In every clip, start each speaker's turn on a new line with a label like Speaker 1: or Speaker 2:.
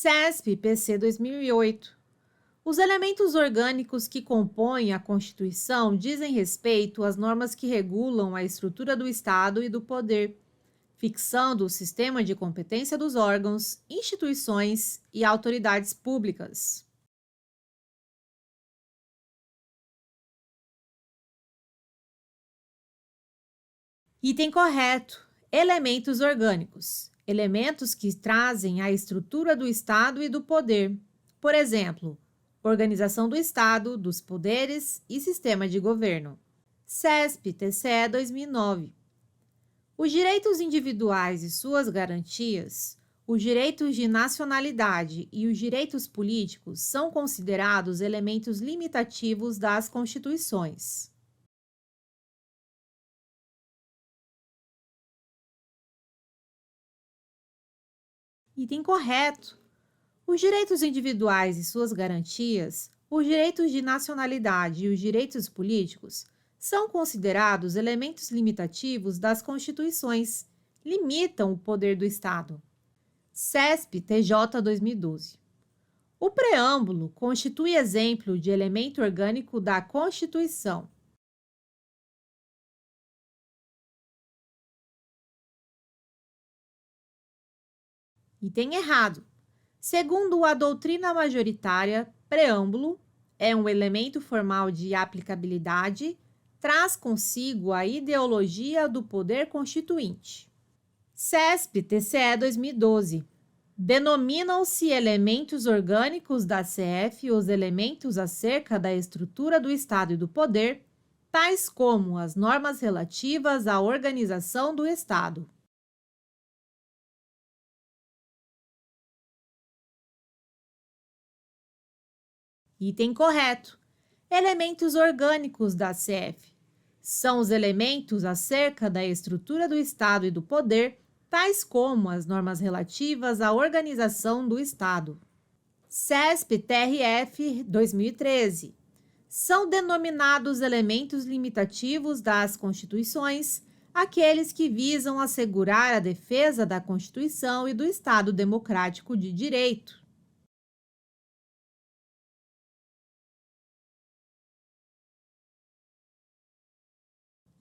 Speaker 1: CESP-PC 2008. Os elementos orgânicos que compõem a Constituição dizem respeito às normas que regulam a estrutura do Estado e do poder, fixando o sistema de competência dos órgãos, instituições e autoridades públicas. Item correto: elementos orgânicos. Elementos que trazem a estrutura do Estado e do poder. Por exemplo, organização do Estado, dos poderes e sistema de governo. CESP-TCE 2009. Os direitos individuais e suas garantias, os direitos de nacionalidade e os direitos políticos são considerados elementos limitativos das constituições. Item correto: os direitos individuais e suas garantias, os direitos de nacionalidade e os direitos políticos são considerados elementos limitativos das constituições, limitam o poder do Estado. CESP-TJ 2012. O preâmbulo constitui exemplo de elemento orgânico da Constituição. Item errado. Segundo a doutrina majoritária, preâmbulo é um elemento formal de aplicabilidade, traz consigo a ideologia do poder constituinte. CESP-TCE 2012. Denominam-se elementos orgânicos da CF os elementos acerca da estrutura do Estado e do poder, tais como as normas relativas à organização do Estado. Item correto: elementos orgânicos da CF. São os elementos acerca da estrutura do Estado e do poder, tais como as normas relativas à organização do Estado. CESP-TRF 2013. São denominados elementos limitativos das constituições aqueles que visam assegurar a defesa da Constituição e do Estado democrático de direito.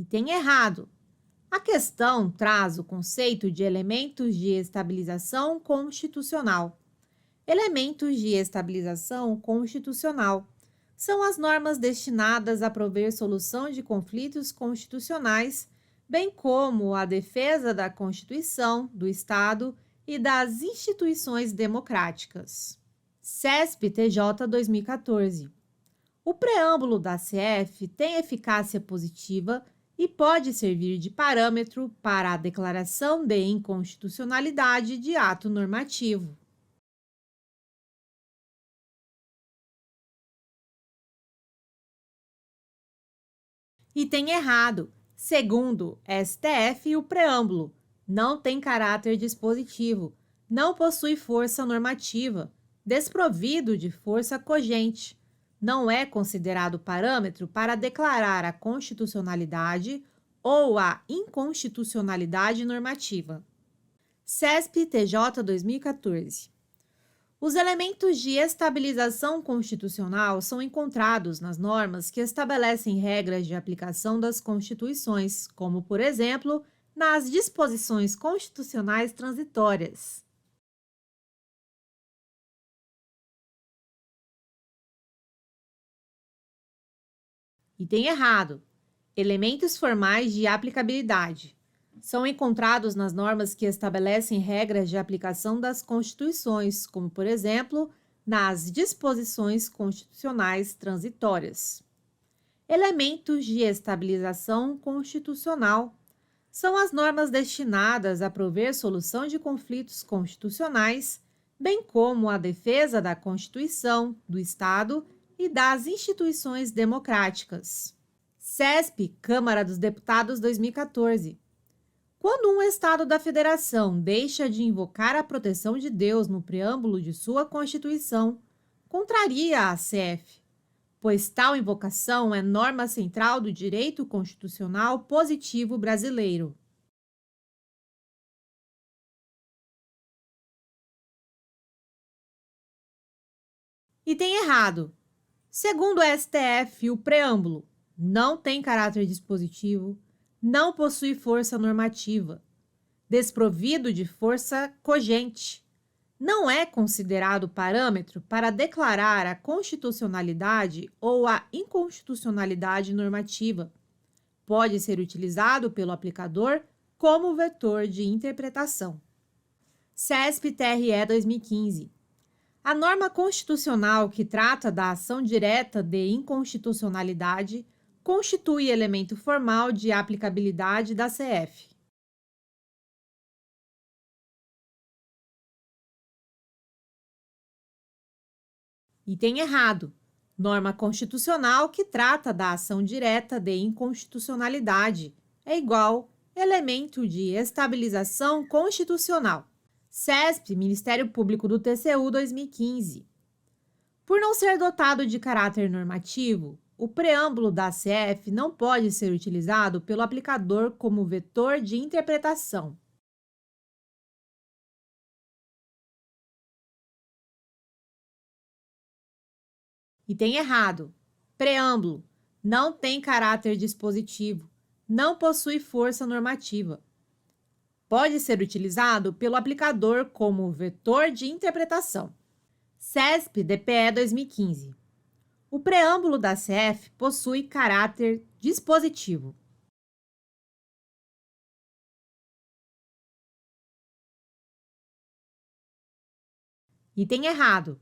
Speaker 1: Item errado. A questão traz o conceito de elementos de estabilização constitucional. Elementos de estabilização constitucional são as normas destinadas a prover solução de conflitos constitucionais, bem como a defesa da Constituição, do Estado e das instituições democráticas. CESP-TJ 2014. O preâmbulo da CF tem eficácia positiva e pode servir de parâmetro para a declaração de inconstitucionalidade de ato normativo. Item errado. Segundo STF, o preâmbulo não tem caráter dispositivo, não possui força normativa, desprovido de força cogente, não é considerado parâmetro para declarar a constitucionalidade ou a inconstitucionalidade normativa. CESP-TJ 2014. Os elementos de estabilização constitucional são encontrados nas normas que estabelecem regras de aplicação das constituições, como, por exemplo, nas disposições constitucionais transitórias. Item errado. Elementos formais de aplicabilidade. São encontrados nas normas que estabelecem regras de aplicação das constituições, como, por exemplo, nas disposições constitucionais transitórias. Elementos de estabilização constitucional. São as normas destinadas a prover solução de conflitos constitucionais, bem como a defesa da Constituição, do Estado e das instituições democráticas. CESP, Câmara dos Deputados 2014. Quando um Estado da Federação deixa de invocar a proteção de Deus no preâmbulo de sua Constituição, contraria a CF, pois tal invocação é norma central do direito constitucional positivo brasileiro. Item errado. Segundo o STF, o preâmbulo não tem caráter dispositivo, não possui força normativa, desprovido de força cogente, não é considerado parâmetro para declarar a constitucionalidade ou a inconstitucionalidade normativa. Pode ser utilizado pelo aplicador como vetor de interpretação. CESP-TRE 2015. A norma constitucional que trata da ação direta de inconstitucionalidade constitui elemento formal de aplicabilidade da CF. Item errado. Norma constitucional que trata da ação direta de inconstitucionalidade é igual elemento de estabilização constitucional. CESP, Ministério Público do TCU 2015. Por não ser dotado de caráter normativo, o preâmbulo da CF não pode ser utilizado pelo aplicador como vetor de interpretação. Item errado. Preâmbulo não tem caráter dispositivo, não possui força normativa. Pode ser utilizado pelo aplicador como vetor de interpretação. CESP-DPE 2015. O preâmbulo da CF possui caráter dispositivo. Item errado.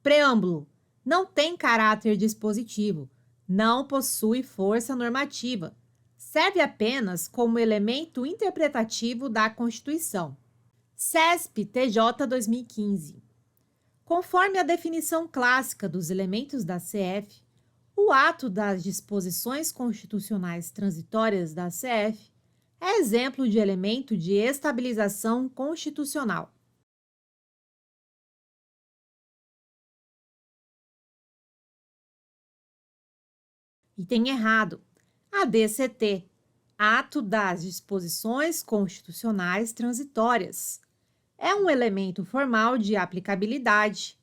Speaker 1: Preâmbulo não tem caráter dispositivo, não possui força normativa. Serve apenas como elemento interpretativo da Constituição. CESP-TJ 2015. Conforme a definição clássica dos elementos da CF, o ato das disposições constitucionais transitórias da CF é exemplo de elemento de estabilização constitucional. Item errado. ADCT, Ato das Disposições Constitucionais Transitórias. É um elemento formal de aplicabilidade,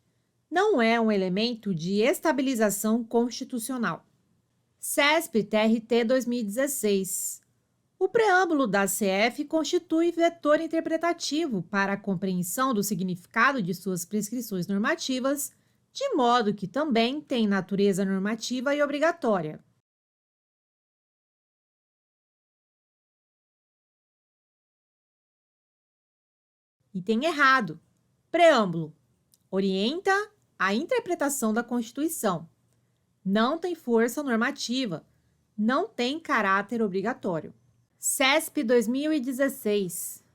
Speaker 1: não é um elemento de estabilização constitucional. CESP-TRT 2016. O preâmbulo da CF constitui vetor interpretativo para a compreensão do significado de suas prescrições normativas, de modo que também tem natureza normativa e obrigatória. Item errado. Preâmbulo orienta a interpretação da Constituição. Não tem força normativa. Não tem caráter obrigatório. CESP 2016.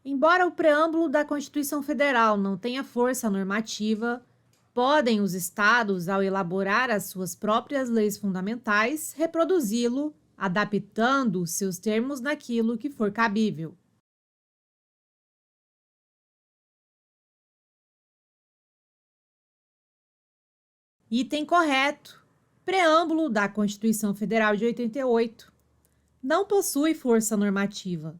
Speaker 1: Embora o preâmbulo da Constituição Federal não tenha força normativa, podem os estados, ao elaborar as suas próprias leis fundamentais, reproduzi-lo, adaptando seus termos naquilo que for cabível. Item correto. Preâmbulo da Constituição Federal de 88. Não possui força normativa.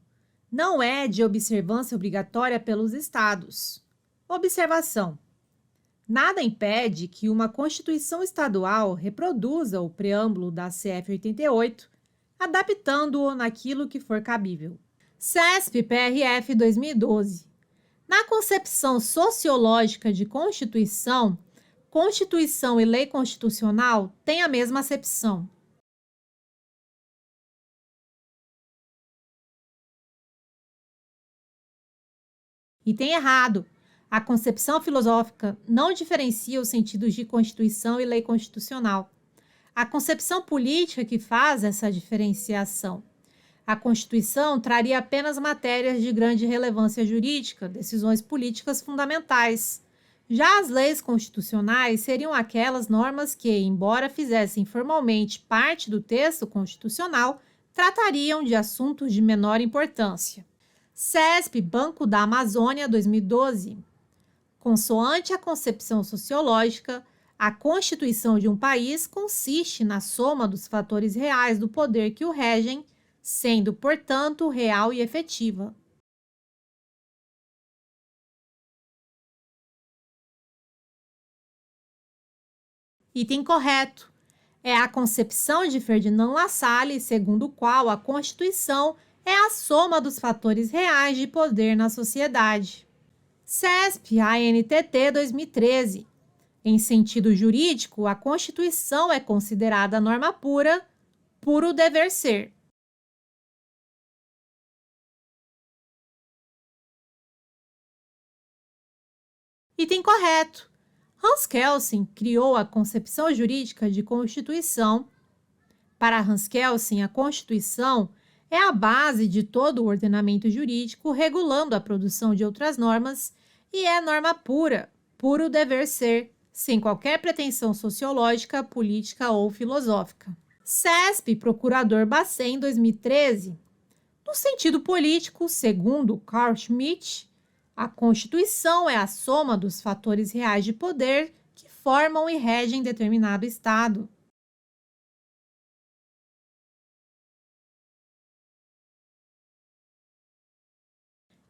Speaker 1: Não é de observância obrigatória pelos estados. Observação: nada impede que uma Constituição estadual reproduza o preâmbulo da CF 88, adaptando-o naquilo que for cabível. CESP-PRF 2012. Na concepção sociológica de Constituição, Constituição e lei constitucional têm a mesma acepção. Item errado. A concepção filosófica não diferencia os sentidos de Constituição e lei constitucional. A concepção política que faz essa diferenciação. A Constituição traria apenas matérias de grande relevância jurídica, decisões políticas fundamentais. Já as leis constitucionais seriam aquelas normas que, embora fizessem formalmente parte do texto constitucional, tratariam de assuntos de menor importância. CESP, Banco da Amazônia, 2012. Consoante a concepção sociológica, a constituição de um país consiste na soma dos fatores reais do poder que o regem, sendo, portanto, real e efetiva. Item correto. É a concepção de Ferdinand Lassalle, segundo o qual a Constituição é a soma dos fatores reais de poder na sociedade. CESP ANTT 2013. Em sentido jurídico, a Constituição é considerada norma pura, puro dever ser. Item correto. Hans Kelsen criou a concepção jurídica de Constituição. Para Hans Kelsen, a Constituição é a base de todo o ordenamento jurídico, regulando a produção de outras normas e é norma pura, puro dever ser, sem qualquer pretensão sociológica, política ou filosófica. CESP, Procurador Bacen, 2013. No sentido político, segundo Carl Schmitt, a Constituição é a soma dos fatores reais de poder que formam e regem determinado Estado.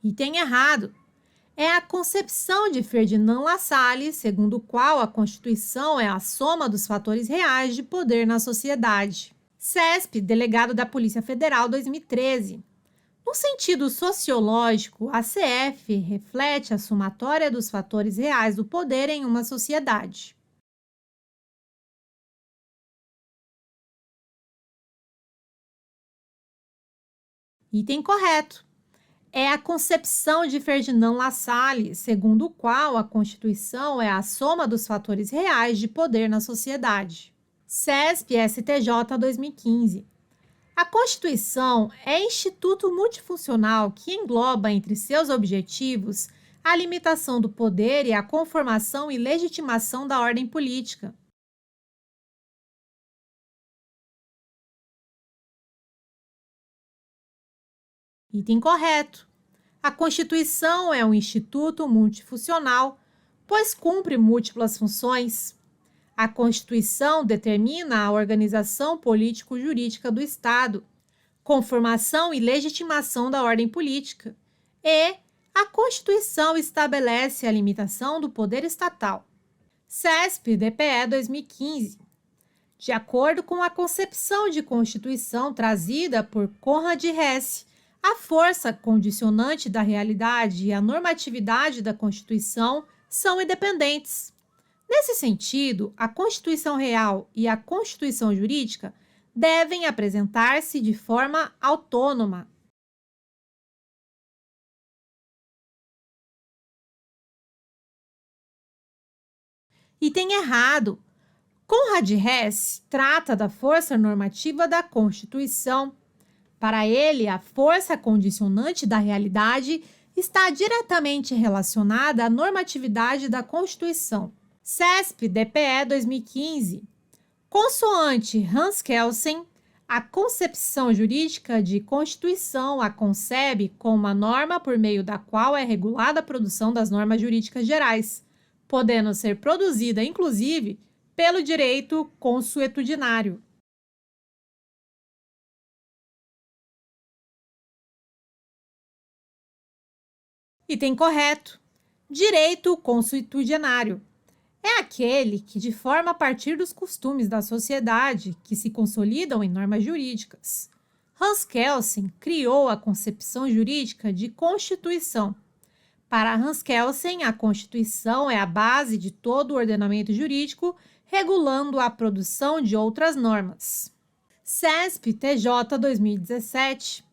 Speaker 1: Item errado. É a concepção de Ferdinand Lassalle, segundo o qual a Constituição é a soma dos fatores reais de poder na sociedade. CESP, Delegado da Polícia Federal, 2013. No sentido sociológico, a CF reflete a somatória dos fatores reais do poder em uma sociedade. Item correto. É a concepção de Ferdinand Lassalle, segundo o qual a Constituição é a soma dos fatores reais de poder na sociedade. CESP STJ 2015. A Constituição é instituto multifuncional que engloba entre seus objetivos a limitação do poder e a conformação e legitimação da ordem política. Item correto. A Constituição é um instituto multifuncional, pois cumpre múltiplas funções. A Constituição determina a organização político-jurídica do Estado, conformação e legitimação da ordem política, e a Constituição estabelece a limitação do poder estatal. CESP DPE 2015. De acordo com a concepção de Constituição trazida por Konrad Hesse, a força condicionante da realidade e a normatividade da Constituição são independentes. Nesse sentido, a Constituição real e a Constituição jurídica devem apresentar-se de forma autônoma. Item errado. Konrad Hesse trata da força normativa da Constituição. Para ele, a força condicionante da realidade está diretamente relacionada à normatividade da Constituição. CESP DPE 2015. Consoante Hans Kelsen, a concepção jurídica de Constituição a concebe como uma norma por meio da qual é regulada a produção das normas jurídicas gerais, podendo ser produzida, inclusive, pelo direito consuetudinário. Item correto. Direito consuetudinário. É aquele que, de forma a partir dos costumes da sociedade, que se consolidam em normas jurídicas. Hans Kelsen criou a concepção jurídica de Constituição. Para Hans Kelsen, a Constituição é a base de todo o ordenamento jurídico, regulando a produção de outras normas. CESP TJ 2017.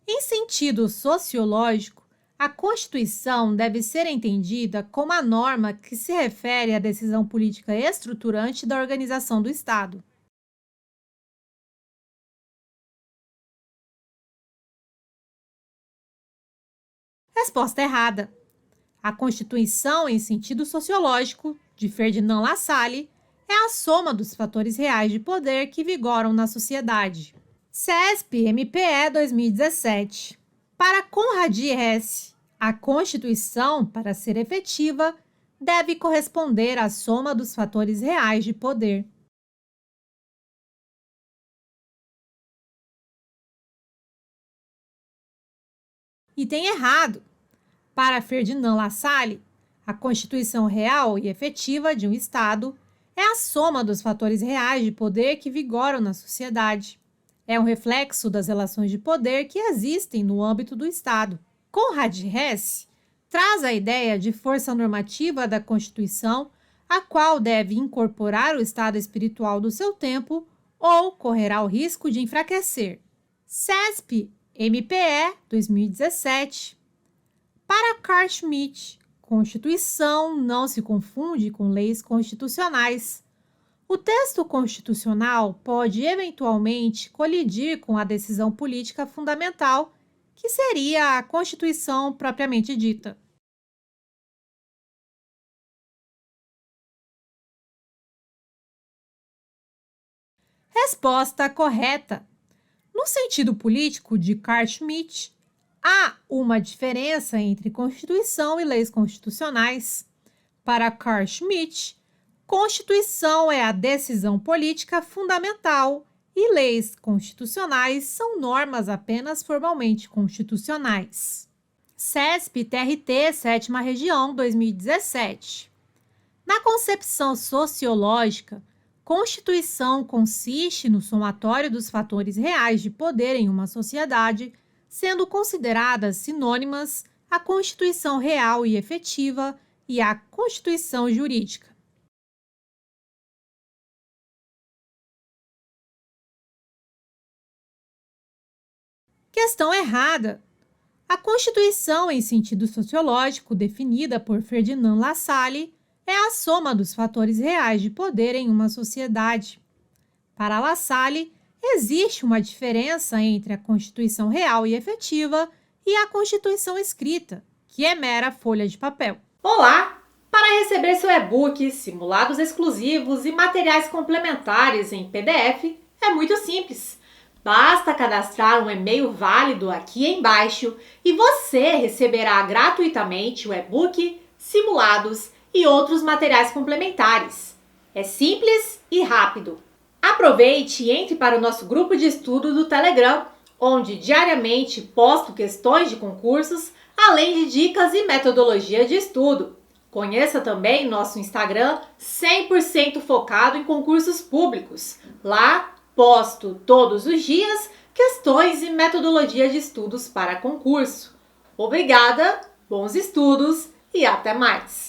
Speaker 1: Em sentido sociológico, a Constituição deve ser entendida como a norma que se refere à decisão política estruturante da organização do Estado. Resposta errada. A Constituição, em sentido sociológico, de Ferdinand Lassalle, é a soma dos fatores reais de poder que vigoram na sociedade. CESP MPE 2017. Para Konrad Hesse, a Constituição, para ser efetiva, deve corresponder à soma dos fatores reais de poder. Item errado. Para Ferdinand Lassalle, a constituição real e efetiva de um Estado é a soma dos fatores reais de poder que vigoram na sociedade. É um reflexo das relações de poder que existem no âmbito do Estado. Conrad Hesse traz a ideia de força normativa da Constituição, a qual deve incorporar o estado espiritual do seu tempo ou correrá o risco de enfraquecer. CESP, MPE, 2017. Para Carl Schmitt, Constituição não se confunde com leis constitucionais. O texto constitucional pode eventualmente colidir com a decisão política fundamental, que seria a Constituição propriamente dita. Resposta correta. No sentido político de Carl Schmitt, há uma diferença entre Constituição e leis constitucionais. Para Carl Schmitt, Constituição é a decisão política fundamental e leis constitucionais são normas apenas formalmente constitucionais. CESP-TRT, 7ª Região, 2017. Na concepção sociológica, Constituição consiste no somatório dos fatores reais de poder em uma sociedade, sendo consideradas sinônimas a Constituição real e efetiva e a Constituição jurídica. Questão errada. A Constituição, em sentido sociológico, definida por Ferdinand Lassalle, é a soma dos fatores reais de poder em uma sociedade. Para Lassalle, existe uma diferença entre a Constituição real e efetiva e a Constituição escrita, que é mera folha de papel. Olá! Para receber seu e-book, simulados exclusivos e materiais complementares em PDF, é muito simples. Basta cadastrar um e-mail válido aqui embaixo e você receberá gratuitamente o e-book, simulados e outros materiais complementares. É simples e rápido. Aproveite e entre para o nosso grupo de estudo do Telegram, onde diariamente posto questões de concursos, além de dicas e metodologia de estudo. Conheça também nosso Instagram 100% focado em concursos públicos. Lá posto todos os dias questões e metodologia de estudos para concurso. Obrigada, bons estudos e até mais!